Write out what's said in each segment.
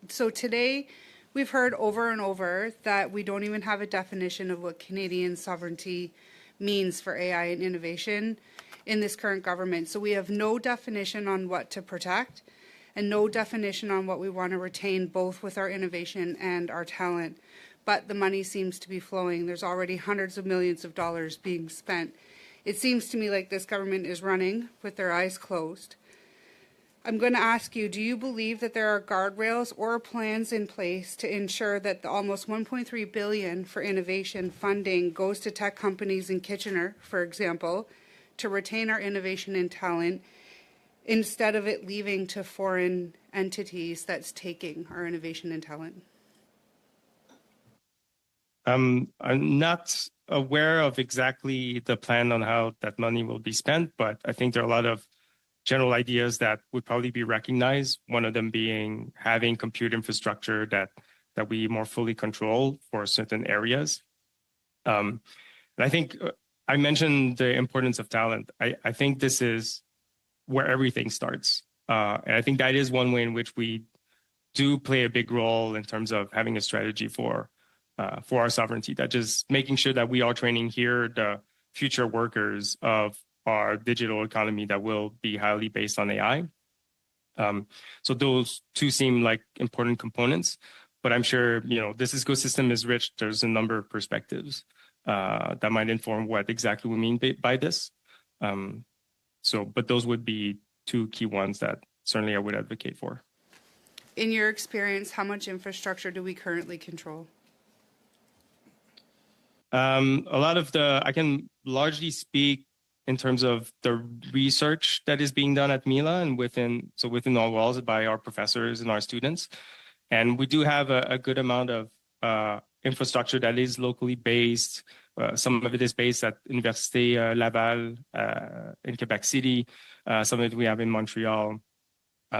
So today, we've heard over and over that we don't even have a definition of what Canadian sovereignty means for AI and innovation in this current government. So we have no definition on what to protect and no definition on what we want to retain, both with our innovation and our talent. But the money seems to be flowing. There's already hundreds of millions of dollars being spent. It seems to me like this government is running with their eyes closed. I'm going to ask you, do you believe that there are guardrails or plans in place to ensure that the almost $1.3 billion for innovation funding goes to tech companies in Kitchener, for example, to retain our innovation and talent, instead of it leaving to foreign entities that's taking our innovation and talent? I'm not aware of exactly the plan on how that money will be spent, but I think there are a lot of general ideas that would probably be recognized. One of them being having compute infrastructure that we more fully control for certain areas. And I think I mentioned the importance of talent. I think this is where everything starts. And I think that is one way in which we do play a big role in terms of having a strategy for our sovereignty, that just making sure that we are training here the future workers of our digital economy that will be highly based on AI. So those two seem like important components, but I'm sure, this ecosystem is rich. There's a number of perspectives that might inform what exactly we mean by this. But those would be two key ones that certainly I would advocate for. In your experience, how much infrastructure do we currently control? I can largely speak in terms of the research that is being done at Mila and within our walls by our professors and our students. And we do have a good amount of infrastructure that is locally based. Some of it is based at Université Laval in Quebec City. Some of it we have in Montreal.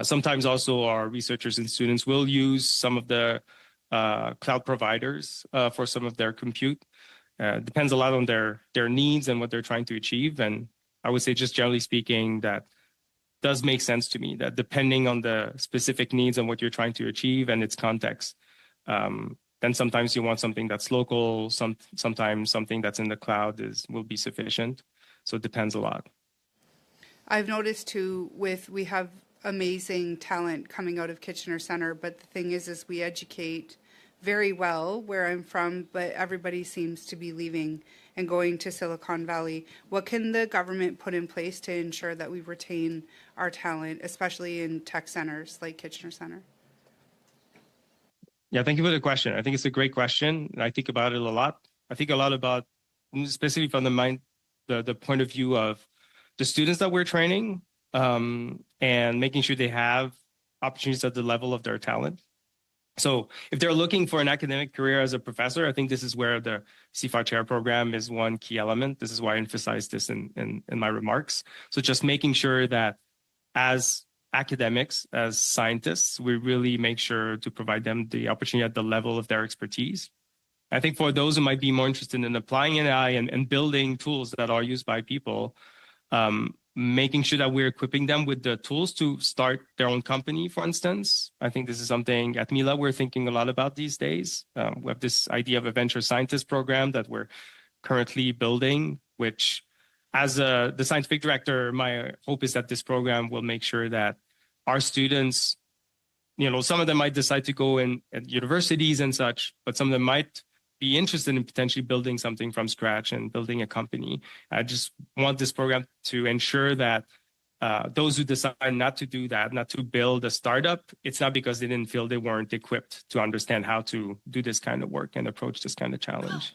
Sometimes also our researchers and students will use some of the cloud providers for some of their compute. Depends a lot on their needs and what they're trying to achieve. And I would say, just generally speaking, that does make sense to me, that depending on the specific needs and what you're trying to achieve and its context, then sometimes you want something that's local, sometimes something that's in the cloud will be sufficient. So it depends a lot. I've noticed too, we have amazing talent coming out of Kitchener Centre, but the thing is we educate very well where I'm from, but everybody seems to be leaving and going to Silicon Valley. What can the government put in place to ensure that we retain our talent, especially in tech centers like Kitchener Centre? Yeah, thank you for the question. I think it's a great question, and I think about it a lot. I think a lot about, especially from the point of view of the students that we're training, and making sure they have opportunities at the level of their talent. So if they're looking for an academic career as a professor, I think this is where the CFA Chair program is one key element. This is why I emphasized this in my remarks. So just making sure that as academics, as scientists, we really make sure to provide them the opportunity at the level of their expertise. I think for those who might be more interested in applying AI and building tools that are used by people, making sure that we're equipping them with the tools to start their own company, for instance. I think this is something at Mila we're thinking a lot about these days. We have this idea of a venture scientist program that we're currently building, which as the scientific director, my hope is that this program will make sure that our students, some of them might decide to go in at universities and such, but some of them might be interested in potentially building something from scratch and building a company. I just want this program to ensure that those who decide not to do that, not to build a startup, it's not because they didn't feel they weren't equipped to understand how to do this kind of work and approach this kind of challenge.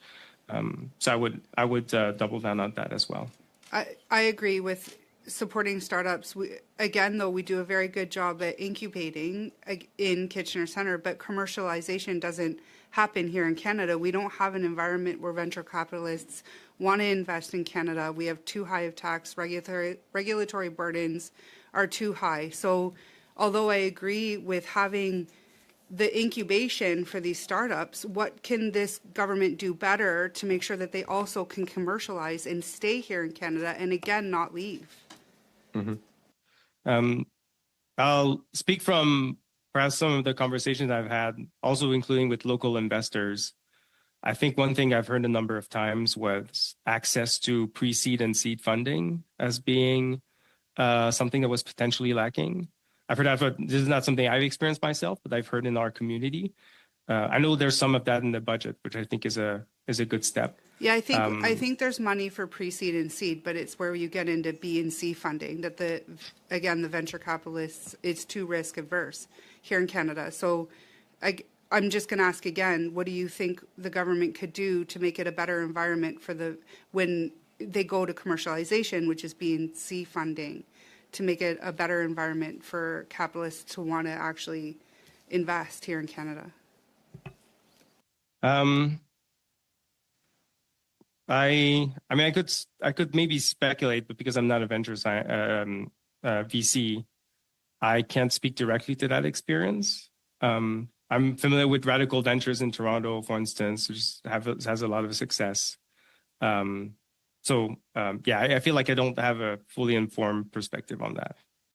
So I would double down on that as well. I agree with supporting startups. We do a very good job at incubating in Kitchener Centre, but commercialization doesn't happen here in Canada. We don't have an environment where venture capitalists want to invest in Canada. We have too high of tax, regulatory burdens are too high. So although I agree with having the incubation for these startups, what can this government do better to make sure that they also can commercialize and stay here in Canada and again, not leave? Mm-hmm. I'll speak from perhaps some of the conversations I've had, also including with local investors, I think one thing I've heard a number of times was access to pre-seed and seed funding as being something that was potentially lacking. I've heard that, this is not something I've experienced myself, but I've heard in our community. I know there's some of that in the budget, which I think is a good step. Yeah, I think there's money for pre-seed and seed, but it's where you get into B and C funding that the venture capitalists, it's too risk averse here in Canada. So I'm just going to ask again, what do you think the government could do to make it a better environment for when they go to commercialization, which is B and C funding, to make it a better environment for capitalists to want to actually invest here in Canada? I mean, I could maybe speculate, but because I'm not a VC, I can't speak directly to that experience. I'm familiar with Radical Ventures in Toronto, for instance, which has a lot of success. Yeah, I feel like I don't have a fully informed perspective on that.